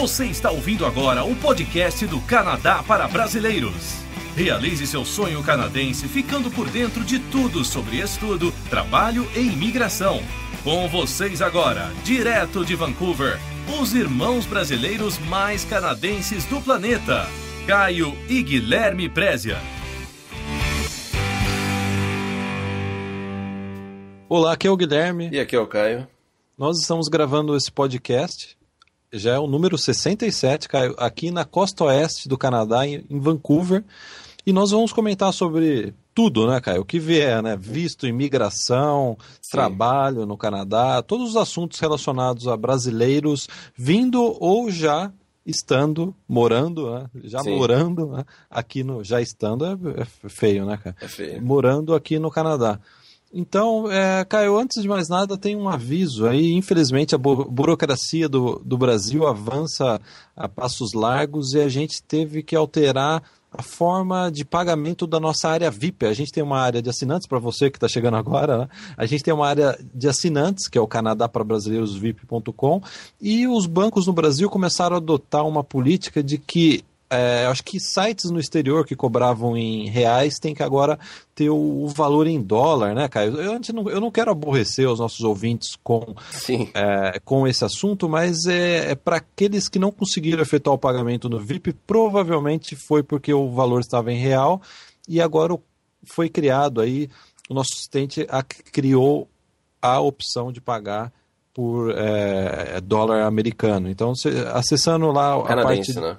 Você está ouvindo agora o podcast do Canadá para Brasileiros. Realize seu sonho canadense ficando por dentro de tudo sobre estudo, trabalho e imigração. Com vocês agora, direto de Vancouver, os irmãos brasileiros mais canadenses do planeta, Caio e Guilherme Prezia. Olá, aqui é o Guilherme. E aqui é o Caio. Nós estamos gravando esse podcast, já é o número 67, Caio, aqui na costa oeste do Canadá, em Vancouver. E nós vamos comentar sobre tudo, né, Caio? O que vier, né? Visto, imigração, trabalho no Canadá, todos os assuntos relacionados a brasileiros vindo ou já estando, morando, né? Morando, né? Aqui no... Já estando é feio, né, Caio? É feio. Morando aqui no Canadá. Então, Caio, antes de mais nada, tem um aviso aí. Infelizmente, a burocracia do Brasil avança a passos largos e a gente teve que alterar a forma de pagamento da nossa área VIP. A gente tem uma área de assinantes, para você que está chegando agora, né? A gente tem uma área de assinantes, que é o canadaparabrasileirosvip.com, e os bancos no Brasil começaram a adotar uma política de que acho que sites no exterior que cobravam em reais tem que agora ter o valor em dólar, né, Caio? Eu não quero aborrecer os nossos ouvintes com esse assunto, mas é para aqueles que não conseguiram efetuar o pagamento no VIP, provavelmente foi porque o valor estava em real e agora foi criado aí, o nosso assistente criou a opção de pagar por dólar americano. Então, acessando lá a canadense, parte... né?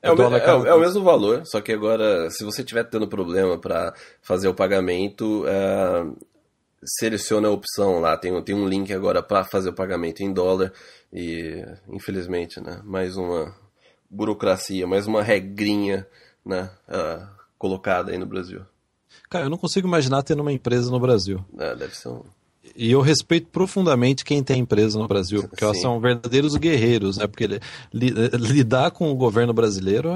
É o mesmo valor, só que agora, se você estiver tendo problema para fazer o pagamento, seleciona a opção lá, tem um link agora para fazer o pagamento em dólar e, infelizmente, né, mais uma burocracia, mais uma regrinha, né, colocada aí no Brasil. Cara, eu não consigo imaginar tendo uma empresa no Brasil. Deve ser E eu respeito profundamente quem tem empresa no Brasil, porque elas são verdadeiros guerreiros, né? Porque lidar com o governo brasileiro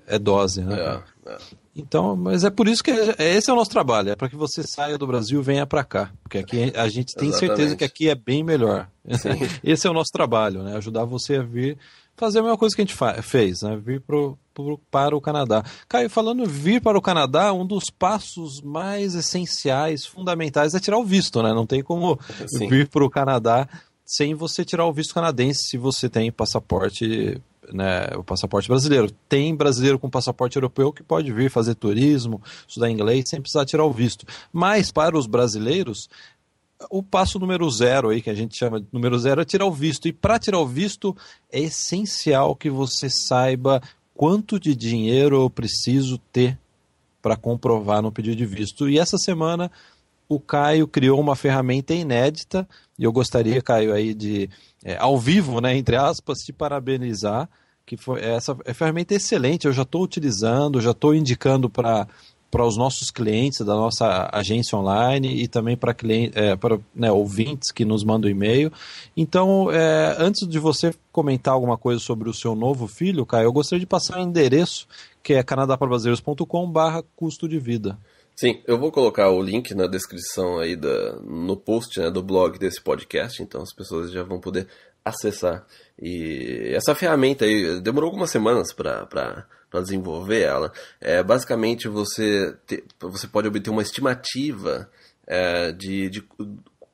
é dose, né? Então, mas é por isso que esse é o nosso trabalho, é para que você saia do Brasil e venha para cá, porque aqui a gente tem certeza que aqui é bem melhor. Esse é o nosso trabalho, né? Ajudar você a vir fazer a mesma coisa que a gente fez, né? Vir para o Canadá. Caio, falando vir para o Canadá, um dos passos mais essenciais, fundamentais, é tirar o visto, né? Não tem como vir para o Canadá sem você tirar o visto canadense se você tem passaporte, né, o passaporte brasileiro. Tem brasileiro com passaporte europeu que pode vir fazer turismo, estudar inglês, sem precisar tirar o visto. Mas para os brasileiros, o passo número 0 aí, que a gente chama de número 0, é tirar o visto. E para tirar o visto, é essencial que você saiba quanto de dinheiro eu preciso ter para comprovar no pedido de visto. E essa semana o Caio criou uma ferramenta inédita, e eu gostaria, Caio, aí de, ao vivo, né, entre aspas, te parabenizar, que essa ferramenta é excelente, eu já estou utilizando, já estou indicando para os nossos clientes da nossa agência online e também para ouvintes que nos mandam e-mail. Então, antes de você comentar alguma coisa sobre o seu novo filho, Caio, eu gostaria de passar o endereço, que é canadaparbrasileiros.com/custo de vida. Sim, eu vou colocar o link na descrição aí no post, né, do blog desse podcast, então as pessoas já vão poder acessar. E essa ferramenta aí demorou algumas semanas para desenvolver ela. Basicamente você pode obter uma estimativa de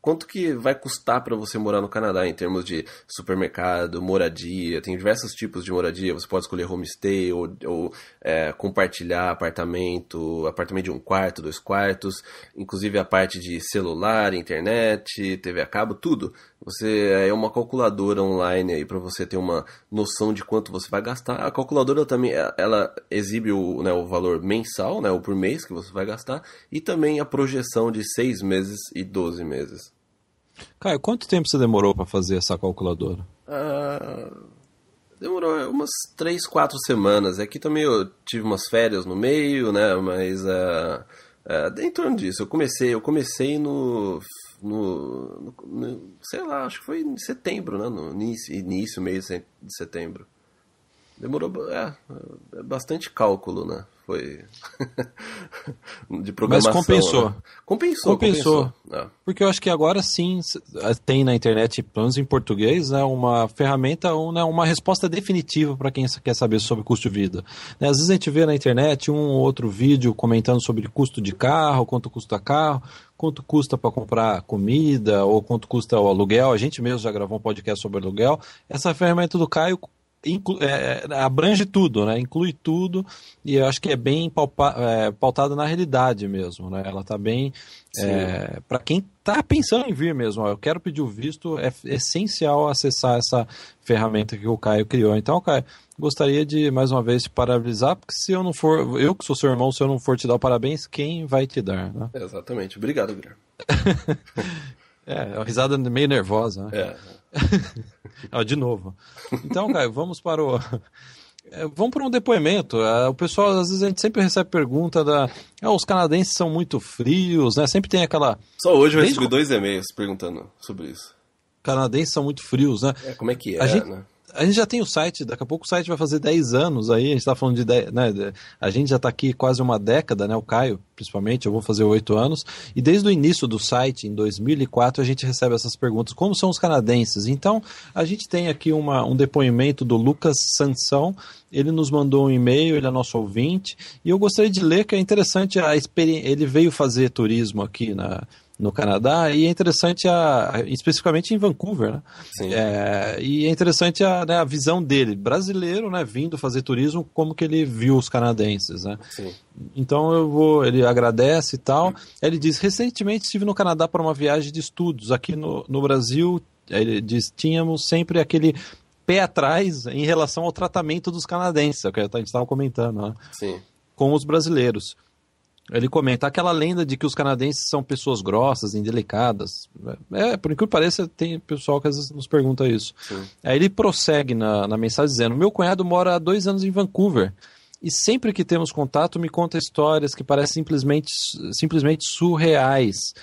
quanto que vai custar para você morar no Canadá em termos de supermercado, moradia. Tem diversos tipos de moradia. Você pode escolher homestay ou compartilhar apartamento de 1 quarto, 2 quartos, inclusive a parte de celular, internet, TV a cabo, tudo. É uma calculadora online aí para você ter uma noção de quanto você vai gastar. A calculadora também ela exibe o valor mensal, né, ou por mês que você vai gastar, e também a projeção de 6 meses e 12 meses. Caio, quanto tempo você demorou para fazer essa calculadora? Demorou umas 3, 4 semanas. Aqui também eu tive umas férias no meio, né, mas em torno disso. Eu comecei no sei lá, acho que foi em setembro, né? No início, meio de setembro. Demorou bastante cálculo, né? Foi de programação. Mas compensou. Né? Compensou. Porque eu acho que agora sim tem na internet, pelo menos em português, né, uma ferramenta, uma resposta definitiva para quem quer saber sobre custo de vida. Né, às vezes a gente vê na internet um ou outro vídeo comentando sobre custo de carro, quanto custa carro, quanto custa para comprar comida, ou quanto custa o aluguel. A gente mesmo já gravou um podcast sobre aluguel. Essa ferramenta do Caio abrange tudo, né? Inclui tudo, e eu acho que é bem pautada na realidade mesmo, né? Ela está bem para quem está pensando em vir mesmo. Eu quero pedir o visto, é essencial acessar essa ferramenta que o Caio criou. Então, Caio, gostaria de mais uma vez te parabenizar, porque se eu não for, eu que sou seu irmão, se eu não for te dar o parabéns, quem vai te dar, né? Exatamente. Obrigado, Guilherme. Uma risada meio nervosa, né? De novo. Então, Caio, vamos para um depoimento. O pessoal, às vezes, a gente sempre recebe pergunta os canadenses são muito frios, né? Sempre tem aquela... Só hoje eu recebi 2 e-mails perguntando sobre isso. Canadenses são muito frios, né? Como é que né? A gente já tem o site, daqui a pouco o site vai fazer 10 anos aí, a gente está falando a gente já está aqui quase uma década, né, o Caio, principalmente, eu vou fazer 8 anos, e desde o início do site, em 2004, a gente recebe essas perguntas, como são os canadenses? Então, a gente tem aqui um depoimento do Lucas Sansão, ele nos mandou um e-mail, ele é nosso ouvinte, e eu gostaria de ler, que é interessante a experiência, ele veio fazer turismo aqui no Canadá, e é interessante, especificamente em Vancouver, né? Sim. E é interessante a visão dele, brasileiro, né, vindo fazer turismo, como que ele viu os canadenses, né? Sim. Então ele agradece e tal. Ele diz, recentemente estive no Canadá para uma viagem de estudos. Aqui no Brasil, ele diz, tínhamos sempre aquele pé atrás em relação ao tratamento dos canadenses, é o que a gente estava comentando, né? Sim. Com os brasileiros. Ele comenta, aquela lenda de que os canadenses são pessoas grossas, indelicadas. Por incrível que pareça, tem pessoal que às vezes nos pergunta isso. Sim. Aí ele prossegue na mensagem dizendo, meu cunhado mora há 2 anos em Vancouver, e sempre que temos contato me conta histórias que parecem simplesmente surreais.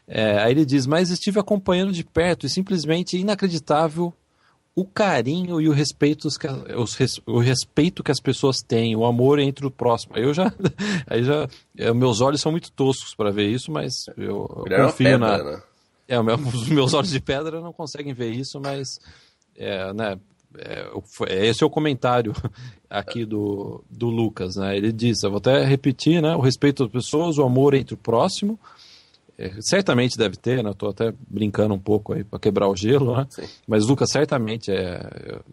Aí ele diz, mas estive acompanhando de perto e simplesmente inacreditável o carinho e o respeito que as pessoas têm, o amor entre o próximo. Meus olhos são muito toscos para ver isso, mas eu confio né? Os meus olhos de pedra não conseguem ver isso, mas esse é o comentário aqui do Lucas, né? Ele diz, eu vou até repetir, né? O respeito das pessoas, o amor entre o próximo. Certamente deve ter, né? Estou até brincando um pouco aí para quebrar o gelo, né? Mas Lucas, certamente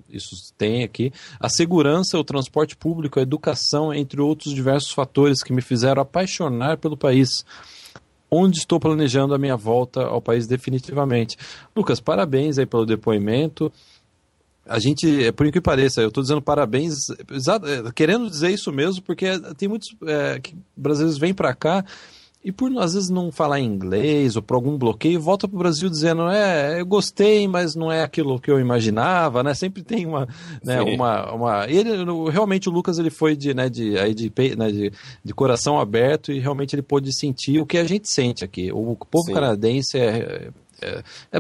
isso tem aqui. A segurança, o transporte público, a educação, entre outros diversos fatores que me fizeram apaixonar pelo país, onde estou planejando a minha volta ao país definitivamente. Lucas, parabéns aí pelo depoimento. A gente, por incrível que pareça, eu estou dizendo parabéns, querendo dizer isso mesmo, porque tem muitos brasileiros que vêm para cá e por às vezes não falar inglês ou por algum bloqueio, volta para o Brasil dizendo, eu gostei, mas não é aquilo que eu imaginava, né? Sempre tem realmente o Lucas ele foi de coração aberto e realmente ele pôde sentir o que a gente sente aqui. O povo canadense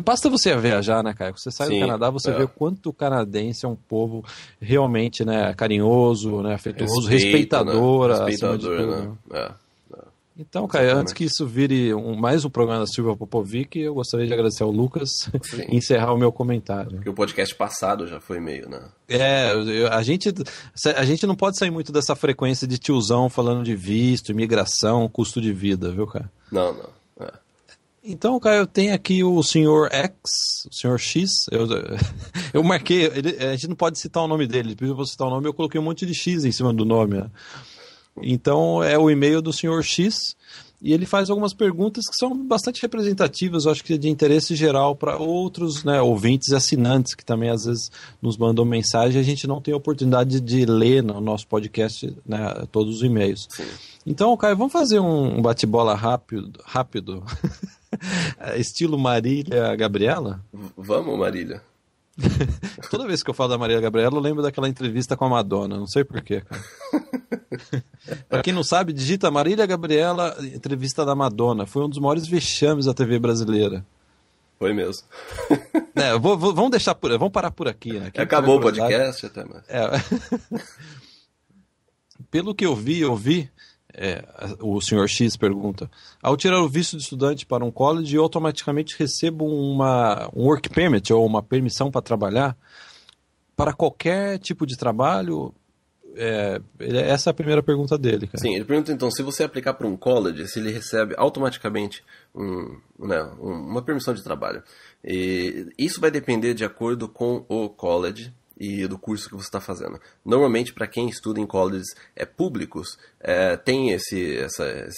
basta você viajar, né, Caio? Você sai do Canadá, você vê o quanto o canadense é um povo realmente, né, carinhoso, né, afetuoso, respeitador, né? Então, Caio, antes que isso vire mais um programa da Silvia Popovic, eu gostaria de agradecer ao Lucas e encerrar o meu comentário. Porque o podcast passado já foi meio, né? A gente não pode sair muito dessa frequência de tiozão falando de visto, imigração, custo de vida, viu, cara? Não. Então, Caio, eu tenho aqui o senhor X, o senhor X, eu marquei, a gente não pode citar o nome dele, ele pediu para citar o nome, eu coloquei um monte de X em cima do nome, né? Então é o e-mail do Sr. X e ele faz algumas perguntas que são bastante representativas, eu acho que de interesse geral para outros, né, ouvintes e assinantes que também às vezes nos mandam mensagem e a gente não tem a oportunidade de ler no nosso podcast, né, todos os e-mails. Sim. Então, Caio, vamos fazer um bate-bola rápido estilo Marília Gabriela? Vamos, Marília. Toda vez que eu falo da Marília Gabriela, eu lembro daquela entrevista com a Madonna, não sei porquê, cara. Pra quem não sabe, digita Marília Gabriela, entrevista da Madonna. Foi um dos maiores vexames da TV brasileira. Foi mesmo. Vamos parar por aqui, né? Acabou o podcast até mais. Pelo que eu vi, o senhor X pergunta, ao tirar o visto de estudante para um college, eu automaticamente recebo um work permit ou uma permissão para trabalhar para qualquer tipo de trabalho? Essa é a primeira pergunta dele, cara. Sim, ele pergunta então, se você aplicar para um college, se ele recebe automaticamente uma permissão de trabalho. E isso vai depender de acordo com o college e do curso que você está fazendo. Normalmente, para quem estuda em colleges públicos, tem esse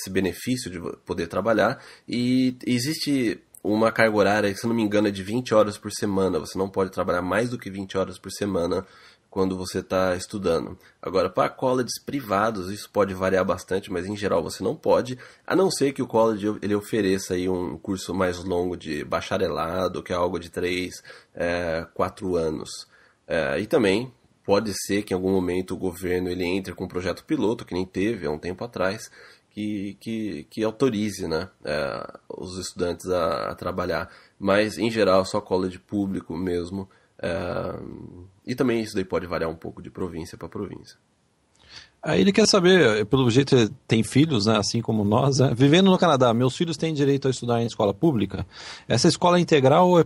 benefício de poder trabalhar, e existe uma carga horária, se não me engano, é de 20 horas por semana. Você não pode trabalhar mais do que 20 horas por semana quando você está estudando. Agora, para colleges privados, isso pode variar bastante, mas em geral você não pode, a não ser que o college ele ofereça aí um curso mais longo de bacharelado, que é algo de 3, 4 anos. E também pode ser que em algum momento o governo ele entre com um projeto piloto, que nem teve há um tempo atrás, que autorize, né, os estudantes a trabalhar. Mas, em geral, só college público mesmo. E também isso daí pode variar um pouco de província para província. Aí ele quer saber, pelo jeito ele tem filhos, né, assim como nós, né? Vivendo no Canadá, meus filhos têm direito a estudar em escola pública? Essa escola é integral ou é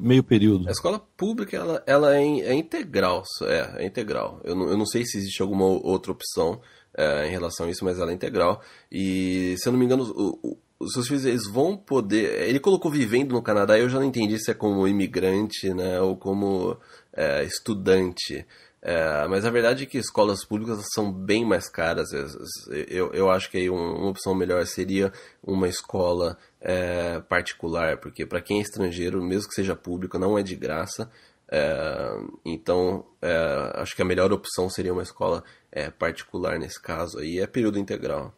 meio período? A escola pública ela é integral, é integral. Eu não sei se existe alguma outra opção em relação a isso, mas ela é integral. E, se eu não me engano, os seus filhos eles vão poder... Ele colocou vivendo no Canadá, eu já não entendi se é como imigrante, né, ou como estudante. Mas a verdade é que escolas públicas são bem mais caras. Eu acho que aí uma opção melhor seria uma escola particular, porque para quem é estrangeiro, mesmo que seja público, não é de graça. Então, acho que a melhor opção seria uma escola particular nesse caso. Aí é período integral.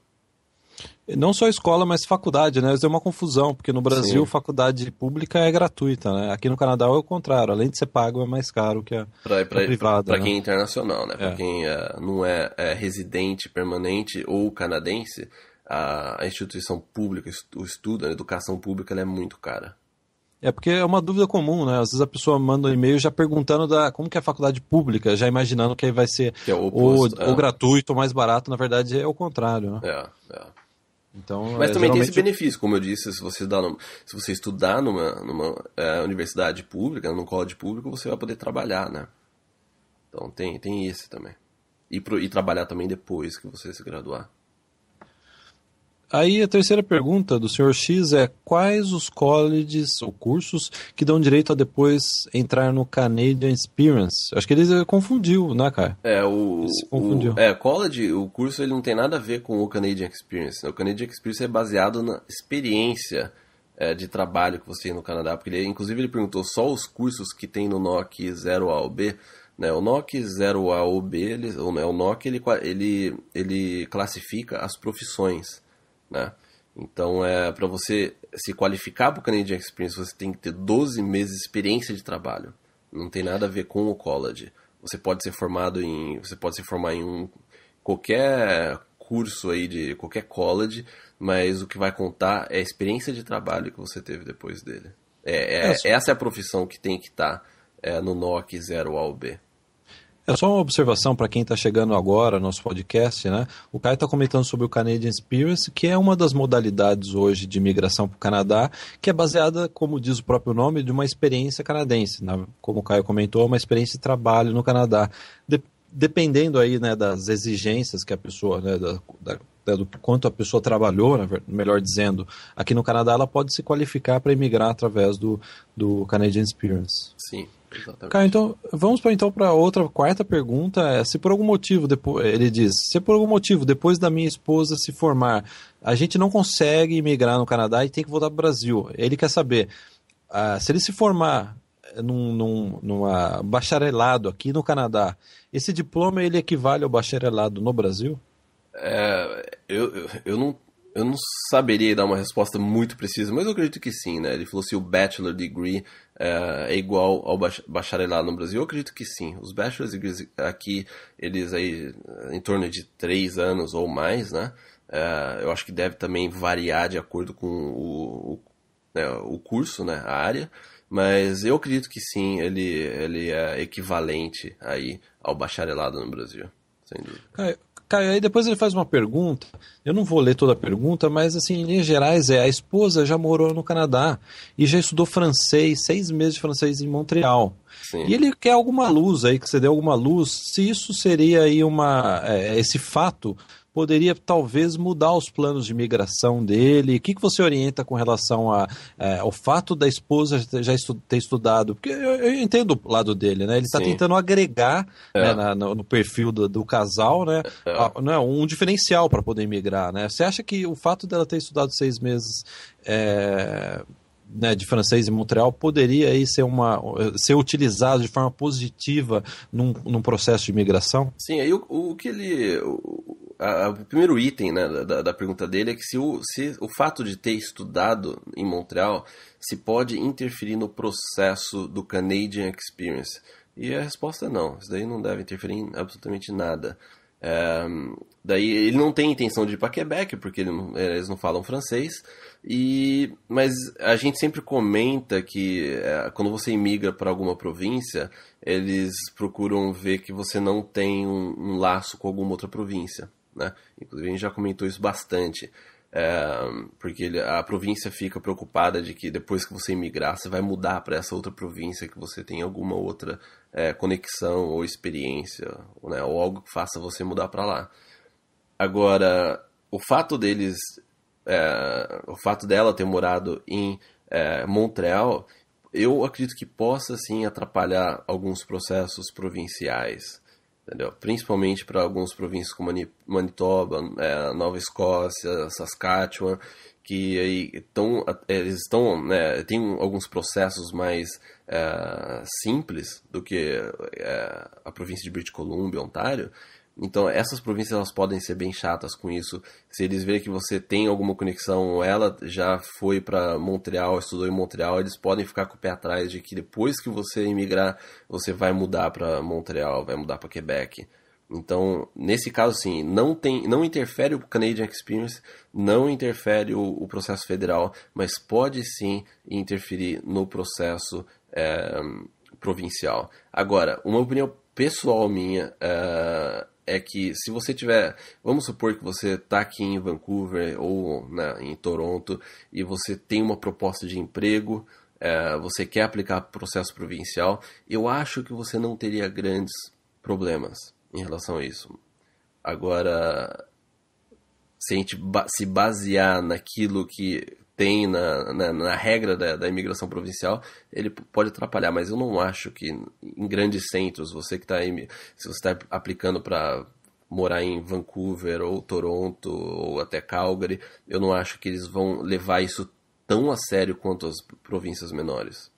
Não só escola, mas faculdade, né? Isso é uma confusão, porque no Brasil Sim. Faculdade pública é gratuita, né? Aqui no Canadá é o contrário, além de ser pago é mais caro que a privada. Para né? quem é internacional, né? Para quem não é residente permanente ou canadense, a instituição pública, o estudo, a educação pública, ela é muito cara. É porque é uma dúvida comum, né? Às vezes a pessoa manda um e-mail já perguntando como que é a faculdade pública, já imaginando que aí vai ser Que é o oposto, ou gratuito ou mais barato, na verdade é o contrário, né? Então, mas também tem esse benefício, como eu disse, se você estudar numa universidade pública, num college público, você vai poder trabalhar, né? Então tem esse também. E trabalhar também depois que você se graduar. Aí a terceira pergunta do Sr. X é: quais os colleges ou cursos que dão direito a depois entrar no Canadian Experience? Acho que ele confundiu, né, cara? Ele se confundiu. College, o curso ele não tem nada a ver com o Canadian Experience. O Canadian Experience é baseado na experiência de trabalho que você tem no Canadá, porque inclusive ele perguntou só os cursos que tem no NOC 0A ou B. Né, o NOC 0A ou B, o NOC ele classifica as profissões. Né? Então, para você se qualificar para o Canadian Experience, você tem que ter 12 meses de experiência de trabalho. Não tem nada a ver com o college. Você pode se formar em qualquer curso aí de qualquer college, mas o que vai contar é a experiência de trabalho que você teve depois dele. Essa é a profissão que tem que estar no NOC 0A ou B. É só uma observação para quem está chegando agora no nosso podcast, né? O Caio está comentando sobre o Canadian Experience, que é uma das modalidades hoje de imigração para o Canadá, que é baseada, como diz o próprio nome, de uma experiência canadense. Né? Como o Caio comentou, uma experiência de trabalho no Canadá. Dependendo aí, né, das exigências que a pessoa, né, do quanto a pessoa trabalhou, melhor dizendo, aqui no Canadá, ela pode se qualificar para imigrar através do Canadian Experience. Sim. Exatamente. Cara, então, vamos para outra quarta pergunta. Se por algum motivo, ele diz, se por algum motivo, depois da minha esposa se formar, a gente não consegue imigrar no Canadá e tem que voltar para o Brasil. Ele quer saber, se ele se formar numa bacharelado aqui no Canadá, esse diploma ele equivale ao bacharelado no Brasil? Eu não saberia dar uma resposta muito precisa, mas eu acredito que sim, né? Ele falou se o Bachelor Degree é igual ao bacharelado no Brasil. Eu acredito que sim. Os Bachelor Degrees aqui, eles aí em torno de 3 anos ou mais, né? Eu acho que deve também variar de acordo com o curso, né? A área. Mas eu acredito que sim, ele é equivalente aí ao bacharelado no Brasil, sem dúvida. Caio, aí depois ele faz uma pergunta, eu não vou ler toda a pergunta, mas assim, em linhas gerais a esposa já morou no Canadá e já estudou francês, 6 meses de francês em Montreal. Sim. E ele quer alguma luz aí, que você dê alguma luz, se isso seria aí esse fato poderia talvez mudar os planos de migração dele. O que você orienta com relação ao fato da esposa já ter estudado? Porque eu entendo o lado dele, né? Ele está tentando agregar né, no perfil do casal, né, um diferencial para poder migrar, né? Você acha que o fato dela ter estudado 6 meses né, de francês em Montreal poderia aí ser utilizado de forma positiva num processo de migração? Sim, aí o primeiro item, né, da pergunta dele é que se o fato de ter estudado em Montreal se pode interferir no processo do Canadian Experience. E a resposta é não. Isso daí não deve interferir em absolutamente nada. Daí ele não tem intenção de ir para Quebec, porque eles não falam francês. Mas a gente sempre comenta que quando você imigra para alguma província, eles procuram ver que você não tem um laço com alguma outra província. Né? Inclusive a gente já comentou isso bastante, porque a província fica preocupada de que depois que você imigrar, você vai mudar para essa outra província que você tem alguma outra conexão ou experiência, né? Ou algo que faça você mudar para lá. Agora, o fato dela ter morado em Montreal, eu acredito que possa sim atrapalhar alguns processos provinciais. Entendeu? Principalmente para algumas províncias como Manitoba, Nova Escócia, Saskatchewan, que aí eles estão, né, tem alguns processos mais simples do que a província de British Columbia, Ontário. Então essas províncias elas podem ser bem chatas com isso. Se eles verem que você tem alguma conexão, ou ela já foi para Montreal, estudou em Montreal, eles podem ficar com o pé atrás de que depois que você imigrar, você vai mudar para Montreal, vai mudar para Quebec. Então, nesse caso, sim, não interfere o Canadian Experience, não interfere o processo federal, mas pode sim interferir no processo provincial. Agora, uma opinião pessoal minha é que se você tiver, vamos supor que você está aqui em Vancouver ou em Toronto e você tem uma proposta de emprego, você quer aplicar processo provincial, eu acho que você não teria grandes problemas em relação a isso. Agora, se a gente se basear naquilo que tem na regra da imigração provincial, ele pode atrapalhar, mas eu não acho que em grandes centros, se você está aplicando para morar em Vancouver ou Toronto ou até Calgary, eu não acho que eles vão levar isso tão a sério quanto as províncias menores.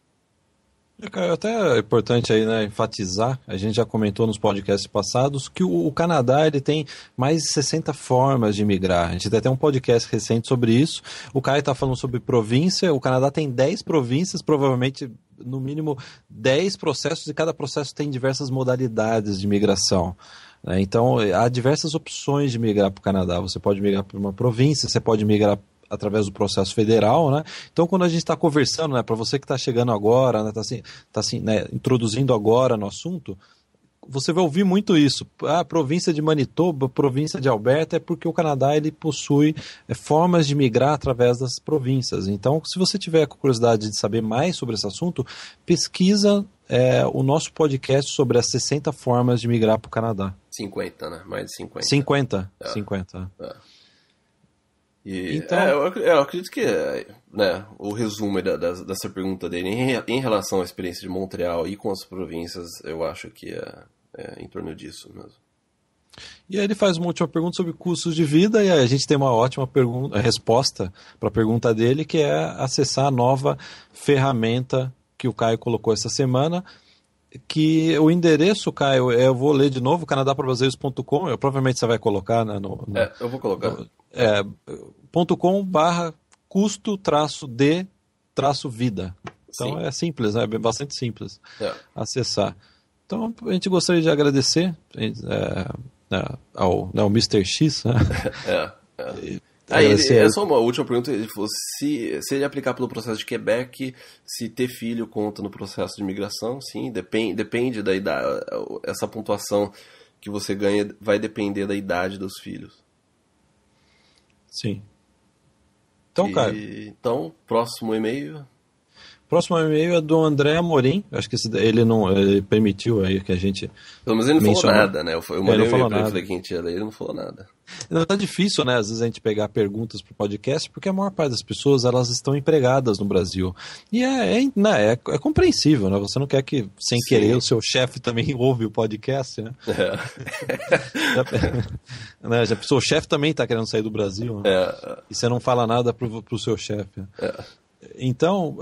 Até é importante aí, né, enfatizar, a gente já comentou nos podcasts passados que o Canadá ele tem mais de 60 formas de migrar. A gente tem até um podcast recente sobre isso. O Caio está falando sobre província, o Canadá tem 10 províncias, provavelmente no mínimo 10 processos, e cada processo tem diversas modalidades de migração. Então há diversas opções de migrar para o Canadá. Você pode migrar para uma província, você pode migrar através do processo federal, né? Então, quando a gente está conversando, né, para você que está chegando agora, né, tá assim, né, introduzindo agora no assunto, você vai ouvir muito isso. A província de Manitoba, província de Alberta, é porque o Canadá ele possui formas de migrar através das províncias. Então, se você tiver curiosidade de saber mais sobre esse assunto, pesquisa o nosso podcast sobre as 60 formas de migrar para o Canadá. 50, né? Mais de 50. 50. Então, eu acredito que o resumo dessa pergunta dele em relação à experiência de Montreal e com as províncias, eu acho que é em torno disso mesmo. E aí ele faz uma última pergunta sobre custos de vida, e aí a gente tem uma ótima resposta para a pergunta dele, que é acessar a nova ferramenta que o Caio colocou essa semana, que o endereço, Caio, eu vou ler de novo, canadaprobrasileiros.com, provavelmente você vai colocar, né? Eu vou colocar. .com/custo-de-vida. Então Sim. É simples, né? É bastante simples acessar. Então a gente gostaria de agradecer ao Mr. X, né? É só uma última pergunta. Ele falou se ele aplicar pelo processo de Quebec, se ter filho conta no processo de imigração, sim, depende da idade. Essa pontuação que você ganha vai depender da idade dos filhos. Sim. Então, cara. Então, próximo e-mail. Próximo e-mail é do André Amorim. Acho que ele permitiu aí que a gente. Pelo menos ele não falou nada, né? Eu mandei um e-mail pra ele, falei que a gente ia ler, ele não falou nada. Tá difícil, né? Às vezes a gente pegar perguntas pro podcast, porque a maior parte das pessoas elas estão empregadas no Brasil. E é compreensível, né? Você não quer que, sem querer, o seu chefe também ouve o podcast, né? Já pensou, o chefe também tá querendo sair do Brasil, né? E você não fala nada pro seu chefe. Então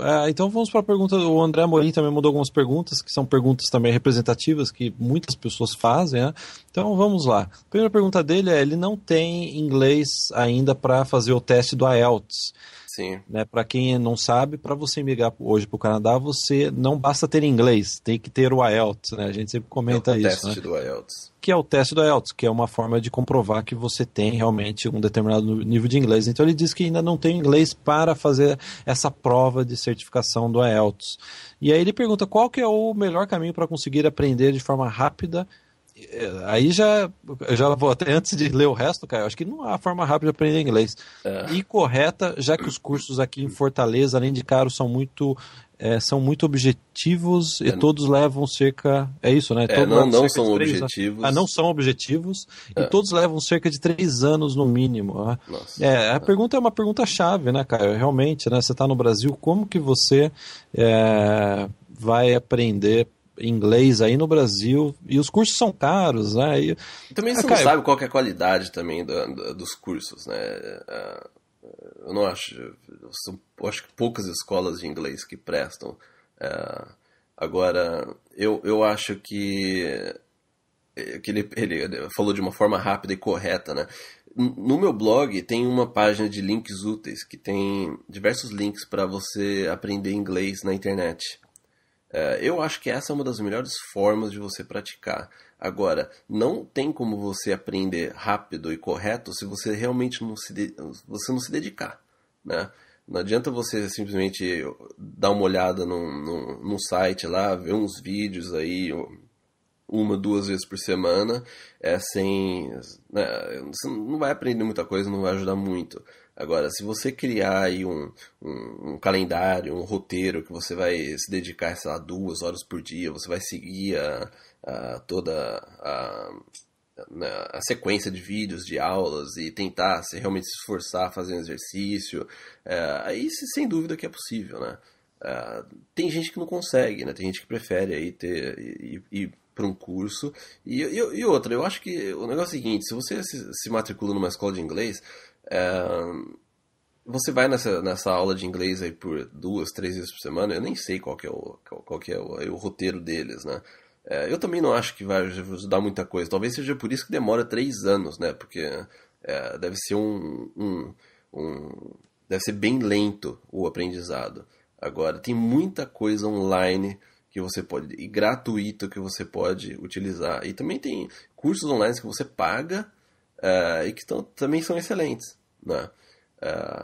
vamos para a pergunta. O André Amorim também mandou algumas perguntas, que são perguntas também representativas, que muitas pessoas fazem, né? Então vamos lá. A primeira pergunta dele ele não tem inglês ainda para fazer o teste do IELTS. Sim. Né? Para quem não sabe, para você migrar hoje para o Canadá, você não basta ter inglês, tem que ter o IELTS, né? A gente sempre comenta isso. O teste do IELTS. Que é o teste do IELTS, que é uma forma de comprovar que você tem realmente um determinado nível de inglês. Então ele diz que ainda não tem inglês para fazer essa prova de certificação do IELTS. E aí ele pergunta qual que é o melhor caminho para conseguir aprender de forma rápida. Aí já vou até antes de ler o resto, cara, eu acho que não há forma rápida de aprender inglês. E correta, já que os cursos aqui em Fortaleza, além de caros, são muito objetivos e todos levam cerca... É isso, né? Não são objetivos. Não são objetivos e todos levam cerca de 3 anos no mínimo. A pergunta é uma pergunta-chave, né, Caio? Realmente, né? Você está no Brasil, como que você vai aprender inglês aí no Brasil? E os cursos são caros, né? E também você não sabe qual que é a qualidade também dos cursos, né? Eu não acho... Eu acho que poucas escolas de inglês que prestam. Agora, eu acho que ele falou de uma forma rápida e correta, né? No meu blog tem uma página de links úteis, que tem diversos links para você aprender inglês na internet. Eu acho que essa é uma das melhores formas de você praticar. Agora, não tem como você aprender rápido e correto se você realmente não se dedicar, né? Não adianta você simplesmente dar uma olhada num site lá, ver uns vídeos aí 1, 2 vezes por semana, você não vai aprender muita coisa, não vai ajudar muito. Agora, se você criar aí um calendário, um roteiro que você vai se dedicar, sei lá, 2 horas por dia, você vai seguir toda a sequência de vídeos, de aulas e tentar realmente se esforçar, fazer um exercício, aí sem dúvida que é possível, né? Tem gente que não consegue, né? Tem gente que prefere aí ir para um curso. E outra, eu acho que o negócio é o seguinte: se você se matricula numa escola de inglês, você vai nessa aula de inglês aí por 2, 3 vezes por semana. Eu nem sei qual que é o roteiro deles, né? Eu também não acho que vai ajudar muita coisa. Talvez seja por isso que demora 3 anos, né? Porque deve ser deve ser bem lento o aprendizado. Agora, tem muita coisa online que você pode, e gratuito, que você pode utilizar. E também tem cursos online que você paga e que também são excelentes, né?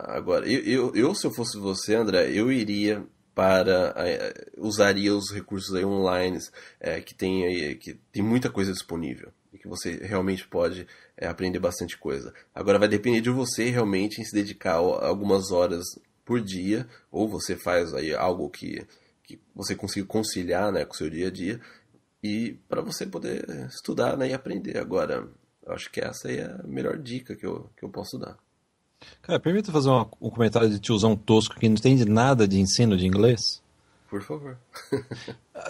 Agora, eu se eu fosse você, André, eu iria usaria os recursos aí online que tem muita coisa disponível e que você realmente pode aprender bastante coisa. Agora vai depender de você realmente em se dedicar algumas horas por dia, ou você faz aí algo que você consiga conciliar, né, com o seu dia a dia, e para você poder estudar, né, e aprender. Agora, eu acho que essa aí é a melhor dica que eu posso dar. Cara, permita fazer um comentário de tiozão tosco que não entende nada de ensino de inglês? Por favor.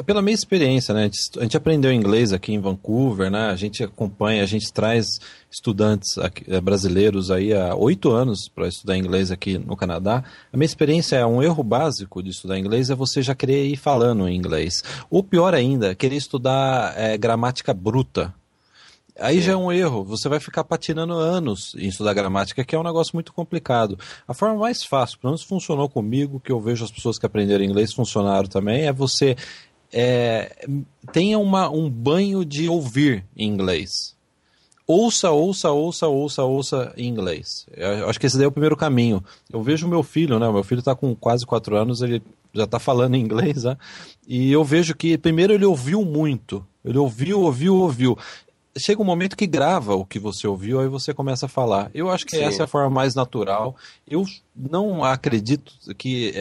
Pela minha experiência, né? A gente aprendeu inglês aqui em Vancouver, né? A gente acompanha, a gente traz estudantes brasileiros aí há 8 anos para estudar inglês aqui no Canadá. A minha experiência é um erro básico de estudar inglês é você já querer ir falando em inglês. Ou pior ainda, querer estudar gramática bruta. Aí já é um erro, você vai ficar patinando anos em estudar gramática, que é um negócio muito complicado. A forma mais fácil, pelo menos funcionou comigo, que eu vejo as pessoas que aprenderam inglês funcionaram também, é você tenha um banho de ouvir em inglês. ouça em inglês. Eu acho que esse daí é o primeiro caminho. Eu vejo o meu filho, né? O meu filho está com quase 4 anos, ele já está falando inglês, né? E eu vejo que primeiro ele ouviu muito. Ele ouviu. Chega um momento que grava o que você ouviu, aí você começa a falar. Eu acho que essa é a forma mais natural. Eu não acredito que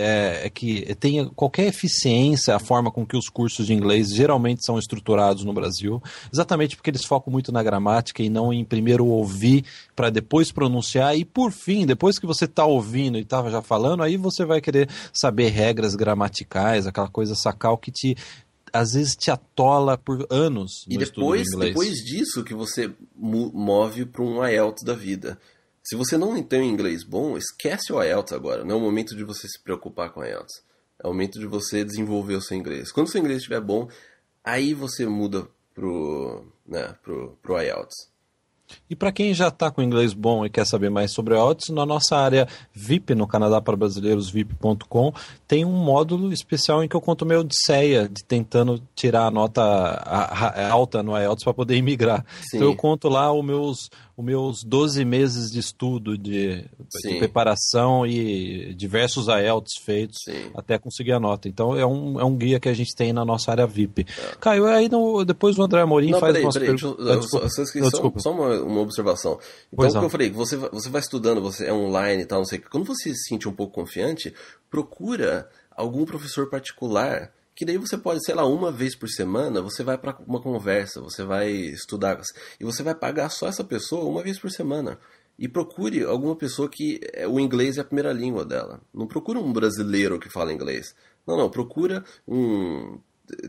tenha qualquer eficiência a forma com que os cursos de inglês geralmente são estruturados no Brasil, exatamente porque eles focam muito na gramática e não em primeiro ouvir para depois pronunciar e por fim, depois que você está ouvindo e estava já falando, aí você vai querer saber regras gramaticais, aquela coisa sacal que às vezes te atola por anos no estudo de inglês. Depois disso que você move para um IELTS da vida. Se você não tem um inglês bom, esquece o IELTS agora. Não é o momento de você se preocupar com o IELTS. É o momento de você desenvolver o seu inglês. Quando o seu inglês estiver bom, aí você muda pro IELTS. E para quem já está com inglês bom e quer saber mais sobre IELTS, na nossa área VIP, no Canadá para Brasileiros, VIP.com, tem um módulo especial em que eu conto minha odisseia de tentando tirar a nota alta no IELTS para poder imigrar. Sim. Então eu conto lá os meus 12 meses de estudo, de preparação e diversos IELTS feitos até conseguir a nota. Então é um guia que a gente tem na nossa área VIP. Caio, aí depois o André Amorim faz umas perguntas. Desculpa. Só uma observação. Então, o que eu falei, você vai estudando, você é online e tal, não sei o que. Quando você se sente um pouco confiante, procura algum professor particular, que daí você pode, sei lá, uma vez por semana, você vai para uma conversa, você vai estudar, e você vai pagar só essa pessoa uma vez por semana. E procure alguma pessoa que o inglês é a primeira língua dela. Não procura um brasileiro que fala inglês. Não, procura um...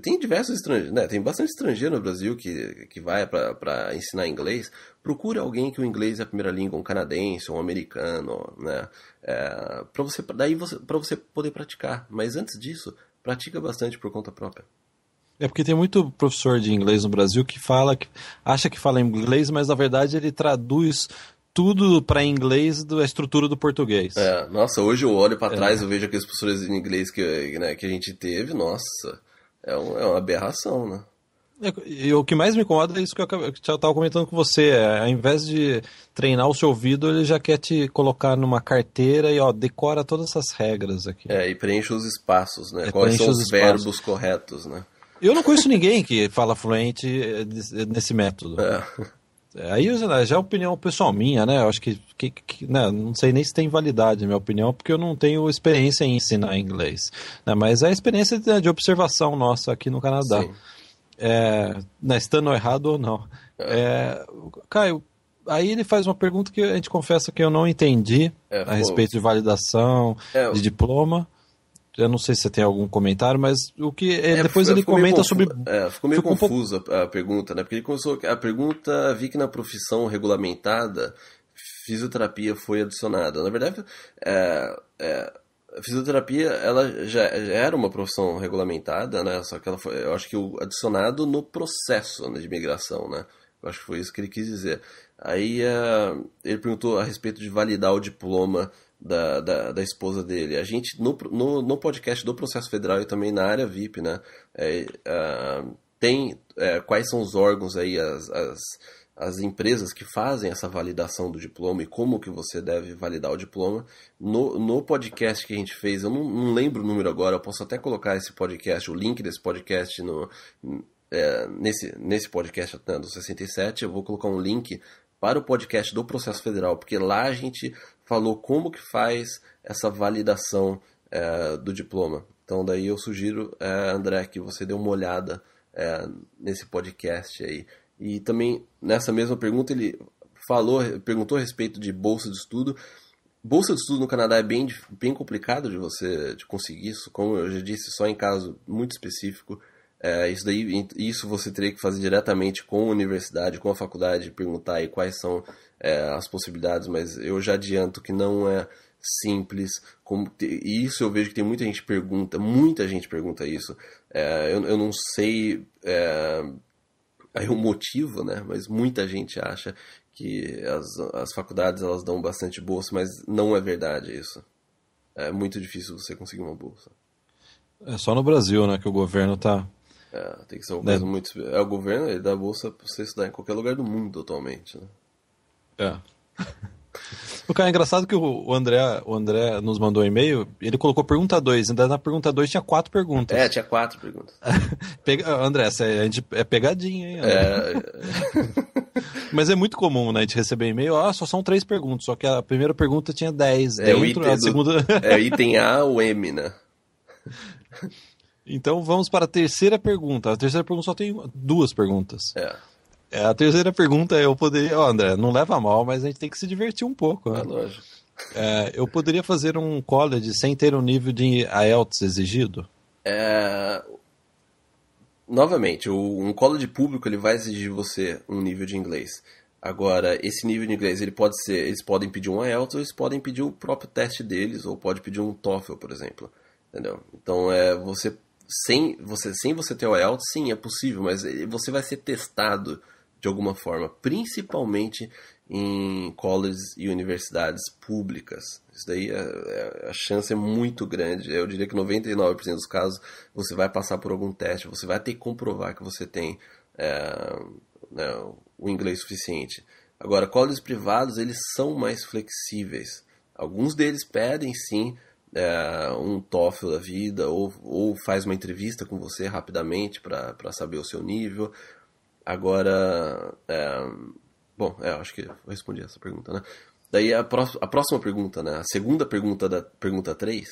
Tem diversos estrangeiros, né? Tem bastante estrangeiro no Brasil que vai para ensinar inglês. Procure alguém que o inglês é a primeira língua, um canadense, um americano, né? Para você poder praticar. Mas antes disso, pratica bastante por conta própria. É porque tem muito professor de inglês no Brasil que acha que fala inglês, mas na verdade ele traduz tudo para inglês da estrutura do português. Nossa, hoje eu olho para trás, eu vejo aqueles professores de inglês que a gente teve, nossa... É uma aberração, né? E o que mais me incomoda é isso que eu já estava comentando com você. Ao invés de treinar o seu ouvido, ele já quer te colocar numa carteira e decora todas essas regras aqui. E preenche os espaços, né? Quais são os verbos corretos, né? Eu não conheço ninguém que fala fluente nesse método. Aí já é opinião pessoal minha, né? Eu acho que né? Não sei nem se tem validade a minha opinião, porque eu não tenho experiência em ensinar inglês. Né? Mas é a experiência de observação nossa aqui no Canadá. Né? Estando errado ou não. Caio, aí ele faz uma pergunta que a gente confessa que eu não entendi a respeito de validação, de diploma. Eu não sei se você tem algum comentário, mas depois ele comenta sobre... Ficou meio confusa a pergunta, né? Porque ele começou... A pergunta, vi que na profissão regulamentada, fisioterapia foi adicionada. Na verdade, a fisioterapia, ela já era uma profissão regulamentada, né? Só que ela foi, eu acho que adicionado no processo, né, de imigração, né? Eu acho que foi isso que ele quis dizer. Aí ele perguntou a respeito de validar o diploma da esposa dele. A gente, no podcast do Processo Federal e também na área VIP, né, tem quais são os órgãos aí, as empresas que fazem essa validação do diploma e como que você deve validar o diploma. No podcast que a gente fez, eu não lembro o número agora, eu posso até colocar esse podcast, o link desse podcast nesse podcast, né, do 67, eu vou colocar um link para o podcast do Processo Federal, porque lá a gente falou como que faz essa validação do diploma. Então daí eu sugiro, André, que você dê uma olhada nesse podcast aí. E também nessa mesma pergunta ele perguntou a respeito de bolsa de estudo. Bolsa de estudo no Canadá é bem complicado de conseguir isso, como eu já disse, só em caso muito específico. Isso você teria que fazer diretamente com a universidade, com a faculdade, perguntar aí quais são as possibilidades, mas eu já adianto que não é simples. E isso eu vejo que tem muita gente pergunta isso. Eu não sei aí o motivo, né? Mas muita gente acha que as faculdades elas dão bastante bolsa, mas não é verdade isso. É muito difícil você conseguir uma bolsa. É só no Brasil, né, que o governo está Tem que ser uma coisa muito... o governo, ele dá bolsa pra você estudar em qualquer lugar do mundo atualmente, né? O cara é engraçado que o André nos mandou um e-mail, ele colocou pergunta 2, ainda na pergunta 2 tinha 4 perguntas. Tinha 4 perguntas. André, é pegadinha, hein, André? Mas é muito comum, né, a gente receber e-mail, só são 3 perguntas, só que a primeira pergunta tinha 10 dentro, a segunda... É o item A ou M, né? Então vamos para a terceira pergunta. A terceira pergunta só tem 2 perguntas. A terceira pergunta eu poderia... André, não leva a mal, mas a gente tem que se divertir um pouco. Né? Lógico. Eu poderia fazer um college sem ter um nível de IELTS exigido? Novamente, um college público ele vai exigir de você um nível de inglês. Agora, esse nível de inglês, eles podem pedir um IELTS ou eles podem pedir o próprio teste deles, ou pode pedir um TOEFL, por exemplo. Entendeu? Então, sem você ter o IELTS, sim, é possível, mas você vai ser testado de alguma forma, principalmente em colleges e universidades públicas. Isso daí, a chance é muito grande. Eu diria que 99% dos casos você vai passar por algum teste, você vai ter que comprovar que você tem o inglês suficiente. Agora, colleges privados, eles são mais flexíveis. Alguns deles pedem, sim, um TOEFL da vida, ou faz uma entrevista com você rapidamente para saber o seu nível. Agora, acho que eu respondi essa pergunta, né? Daí a próxima pergunta, né? A segunda pergunta da pergunta 3,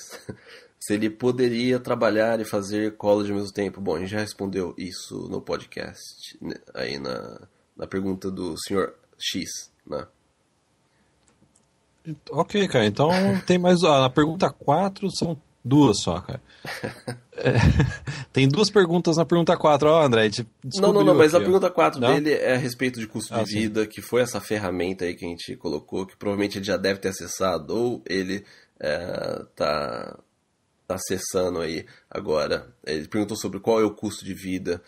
se ele poderia trabalhar e fazer college ao mesmo tempo. Bom, a gente já respondeu isso no podcast, né? Aí na pergunta do Sr. X, né? Ok, cara, então tem mais... Na pergunta 4 são 2 só, cara. Tem 2 perguntas na pergunta 4. André, a gente descobriu Não, mas aqui, a pergunta 4 não? dele é a respeito de custo de vida, sim. Que foi essa ferramenta aí que a gente colocou, que provavelmente ele já deve ter acessado, ou ele tá acessando aí agora. Ele perguntou sobre qual é o custo de vida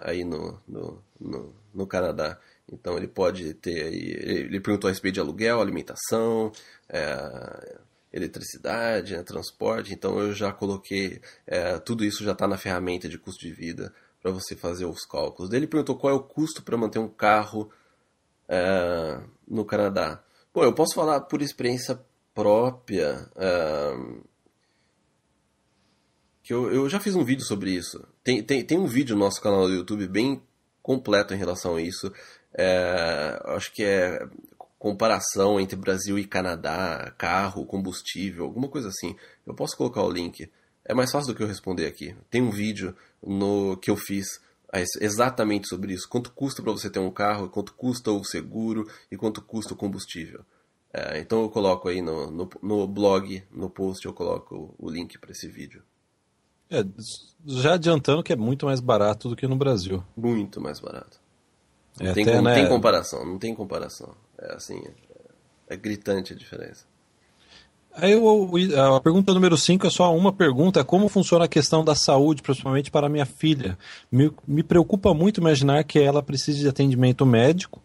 aí no Canadá. Então ele pode ter aí... Ele perguntou a respeito de aluguel, alimentação, eletricidade, transporte. Então eu já coloquei... tudo isso já está na ferramenta de custo de vida para você fazer os cálculos. Ele perguntou qual é o custo para manter um carro no Canadá. Bom, eu posso falar por experiência própria... que eu já fiz um vídeo sobre isso. Tem um vídeo no nosso canal do YouTube bem completo em relação a isso. Acho que é comparação entre Brasil e Canadá, carro, combustível, alguma coisa assim. Eu posso colocar o link. É mais fácil do que eu responder aqui. Tem um vídeo que eu fiz exatamente sobre isso. Quanto custa para você ter um carro, quanto custa o seguro e quanto custa o combustível. Então eu coloco aí no blog, no post, eu coloco o link para esse vídeo. Já adiantando que é muito mais barato do que no Brasil. Muito mais barato. Não né? tem comparação, não tem comparação. É gritante a diferença. Aí a pergunta número 5 é só uma pergunta: como funciona a questão da saúde, principalmente para minha filha? Me preocupa muito imaginar que ela precise de atendimento médico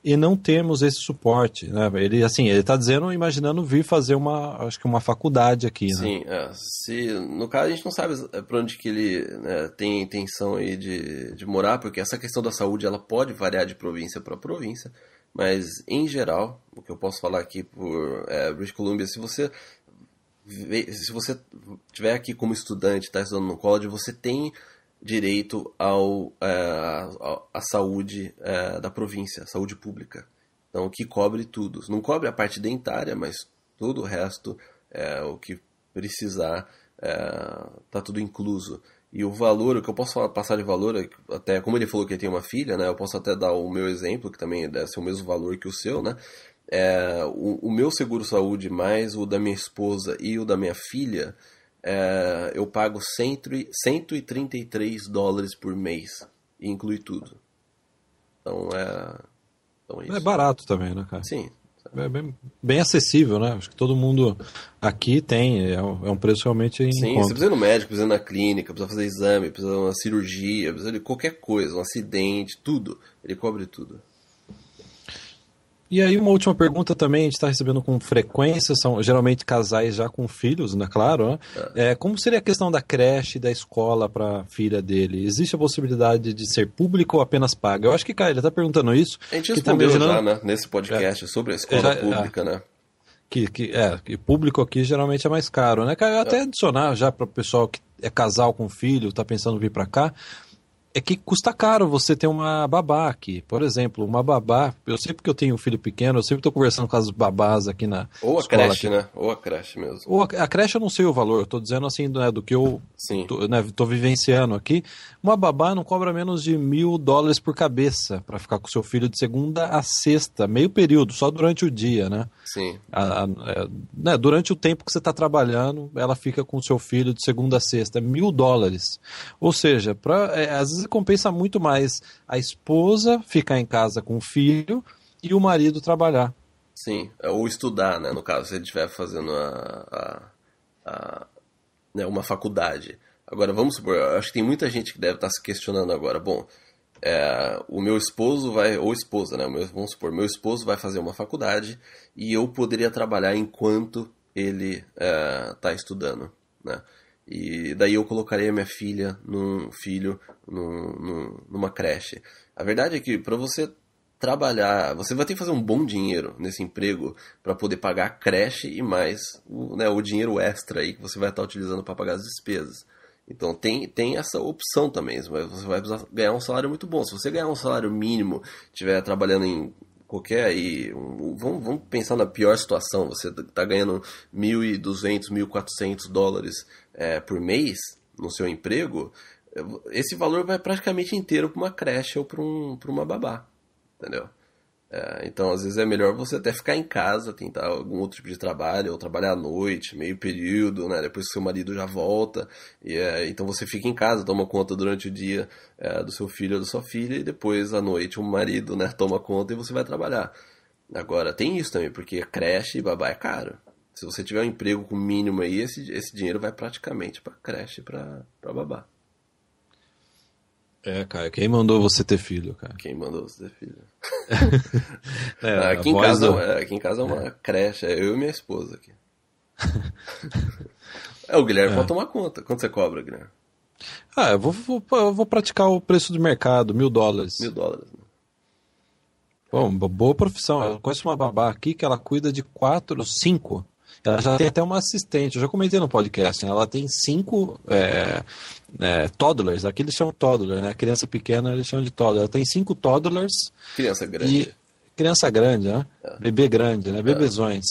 e não temos esse suporte, né? Ele está dizendo, imaginando vir fazer acho que uma faculdade aqui, né? Sim, no caso a gente não sabe para onde que ele tem intenção aí de morar, porque essa questão da saúde ela pode variar de província para província. Mas, em geral, o que eu posso falar aqui por British Columbia, se você estiver aqui como estudante, está estudando no college, você tem direito à saúde da província, saúde pública. Então, que cobre tudo. Não cobre a parte dentária, mas todo o resto, o que precisar, está tudo incluso. E o valor, o que eu posso passar de valor, até como ele falou que ele tem uma filha, né? Eu posso até dar o meu exemplo, que também deve ser o mesmo valor que o seu, né? O meu seguro-saúde mais o da minha esposa e o da minha filha, eu pago $133 por mês, e inclui tudo. Então é isso. É barato também, né, cara? Sim. É bem acessível, né? Acho que todo mundo aqui tem, é um preço realmente em Sim, conta. você precisa ir no médico, precisa ir na clínica, precisa fazer exame, precisa de uma cirurgia, precisa de qualquer coisa, um acidente, tudo. Ele cobre tudo. E aí uma última pergunta também, a gente está recebendo com frequência, são geralmente casais já com filhos, né, claro, né? Como seria a questão da creche e da escola para a filha dele? Existe a possibilidade de ser público ou apenas paga? Eu acho que, cara, ele está perguntando isso. A gente respondeu já, né, nesse podcast sobre a escola pública, né? Que público aqui geralmente é mais caro, né? Cara, até adicionar já para o pessoal que é casal com filho, está pensando em vir para cá, é que custa caro você ter uma babá aqui. Por exemplo, uma babá, eu sei porque eu tenho um filho pequeno, eu sempre estou conversando com as babás aqui na Ou a escola creche, aqui. né? Ou a creche mesmo. Ou a creche eu não sei o valor, eu estou dizendo assim, né, do que eu estou vivenciando aqui. Uma babá não cobra menos de $1.000 por cabeça para ficar com seu filho de segunda a sexta, meio período, só durante o dia, né? Sim. Né, durante o tempo que você está trabalhando, ela fica com o seu filho de segunda a sexta, $1.000. Ou seja, às vezes compensa muito mais a esposa ficar em casa com o filho e o marido trabalhar. Sim, ou estudar, né? No caso, se ele estiver fazendo né, uma faculdade. Agora, vamos supor, eu acho que tem muita gente que deve estar se questionando agora. Bom, o meu esposo vai, ou esposa, né? Vamos supor, meu esposo vai fazer uma faculdade e eu poderia trabalhar enquanto ele está estudando, né? E daí eu colocaria minha filha, filho, numa creche. A verdade é que para você trabalhar, você vai ter que fazer um bom dinheiro nesse emprego para poder pagar a creche e mais o dinheiro extra aí que você vai estar utilizando para pagar as despesas. Então tem essa opção também, você vai precisar ganhar um salário muito bom. Se você ganhar um salário mínimo, estiver trabalhando em qualquer... Vamos pensar na pior situação, você está ganhando $1.200, $1.400 por mês no seu emprego, esse valor vai praticamente inteiro para uma creche ou para uma babá, entendeu? Então, às vezes é melhor você até ficar em casa, tentar algum outro tipo de trabalho, ou trabalhar à noite, meio período, né? Depois que seu marido já volta. Então você fica em casa, toma conta durante o dia do seu filho ou da sua filha, e depois à noite o marido, né, toma conta e você vai trabalhar. Agora, tem isso também, porque creche e babá é caro. Se você tiver um emprego com mínimo aí, esse dinheiro vai praticamente para creche e para babá. Cara, quem mandou você ter filho, cara? Quem mandou você ter filho? Aqui em casa é uma creche, eu e minha esposa aqui. O Guilherme pode tomar conta. Quanto você cobra, Guilherme? Eu vou praticar o preço do mercado, $1.000. $1.000, né? Bom, boa profissão. Eu conheço uma babá aqui que ela cuida de 4 ou 5. Ela já tem até uma assistente, eu já comentei no podcast, né? Ela tem 5 toddlers, aqui eles chamam toddler, né? Criança pequena eles chamam de toddler. Ela tem 5 toddlers. Criança grande. Criança grande, né? Bebê grande, né? Bebezões.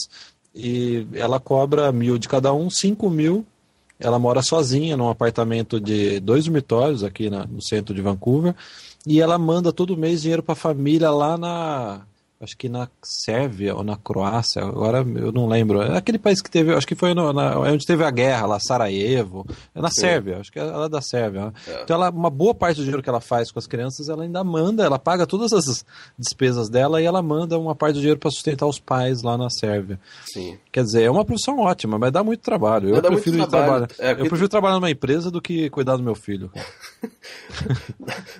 E ela cobra $1.000 de cada um, $5.000. Ela mora sozinha num apartamento de 2 dormitórios aqui no centro de Vancouver. E ela manda todo mês dinheiro para a família lá acho que na Sérvia ou na Croácia, agora eu não lembro. É aquele país que teve, acho que foi onde teve a guerra lá, Sarajevo. É na Sérvia, acho que ela é da Sérvia. Né? Então uma boa parte do dinheiro que ela faz com as crianças, ela ainda manda, ela paga todas as despesas dela e ela manda uma parte do dinheiro para sustentar os pais lá na Sérvia. Sim. Quer dizer, é uma profissão ótima, mas dá muito trabalho. Eu prefiro trabalhar numa empresa do que cuidar do meu filho.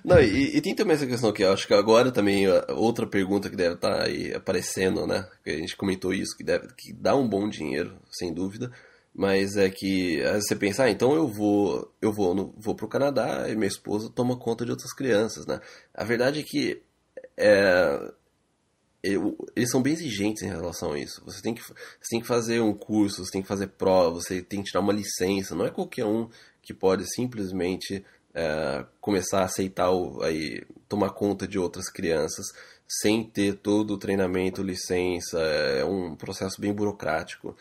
Não, e tem também essa questão que eu acho que agora também outra pergunta que deve estar aí aparecendo, né? Que a gente comentou isso, que dá um bom dinheiro, sem dúvida, mas é que às vezes você pensa, então eu vou pro Canadá e minha esposa toma conta de outras crianças, né? A verdade é que eles são bem exigentes em relação a isso. Você tem que fazer um curso, você tem que fazer prova, você tem que tirar uma licença. Não é qualquer um que pode simplesmente começar a aceitar tomar conta de outras crianças sem ter todo o treinamento, licença. É um processo bem burocrático.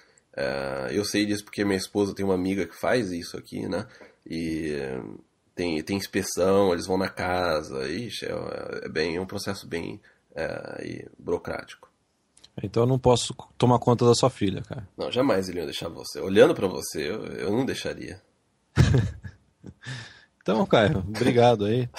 Eu sei disso porque minha esposa tem uma amiga que faz isso aqui, né? E tem inspeção, eles vão na casa. Ixi, é um processo bem burocrático. Então eu não posso tomar conta da sua filha, cara. Não, jamais ele ia deixar você. Olhando pra você, eu não deixaria. Então, Caio, obrigado aí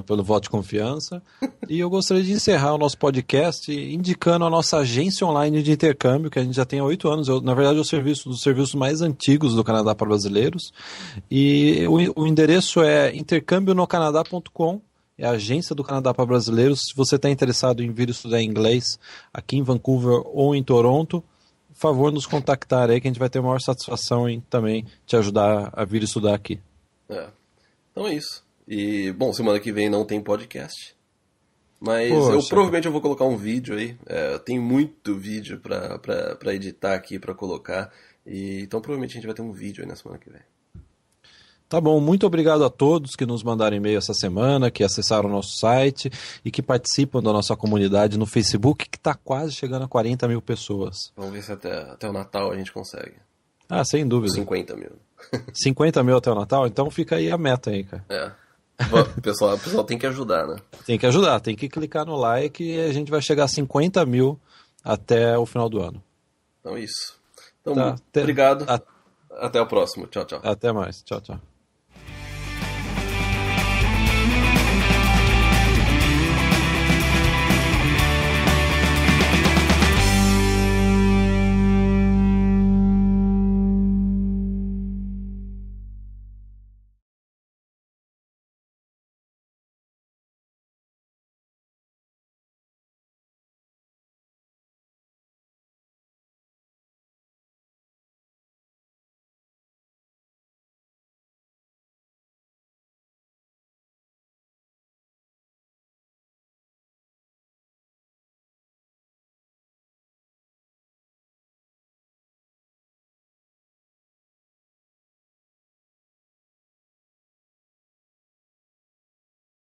pelo voto de confiança. E eu gostaria de encerrar o nosso podcast indicando a nossa agência online de intercâmbio, que a gente já tem há 8 anos. Na verdade, é um dos serviços mais antigos do Canadá para brasileiros. E o endereço é intercambionocanadá.com. é a agência do Canadá para brasileiros. Se você está interessado em vir estudar inglês aqui em Vancouver ou em Toronto, por favor, nos contactar aí que a gente vai ter a maior satisfação em também te ajudar a vir estudar aqui. Então é isso. E, bom, semana que vem não tem podcast. Mas provavelmente eu vou colocar um vídeo aí. Eu tenho muito vídeo pra editar aqui, pra colocar. Então provavelmente a gente vai ter um vídeo aí na semana que vem. Tá bom, muito obrigado a todos que nos mandaram e-mail essa semana, que acessaram o nosso site e que participam da nossa comunidade no Facebook, que está quase chegando a 40 mil pessoas. Vamos ver se até o Natal a gente consegue. Sem dúvida. 50 mil. 50 mil até o Natal? Então fica aí a meta aí, cara. O pessoal tem que ajudar, né? Tem que ajudar, tem que clicar no like e a gente vai chegar a 50 mil até o final do ano. Então é isso. Então, obrigado. Até o próximo. Tchau, tchau. Até mais. Tchau, tchau.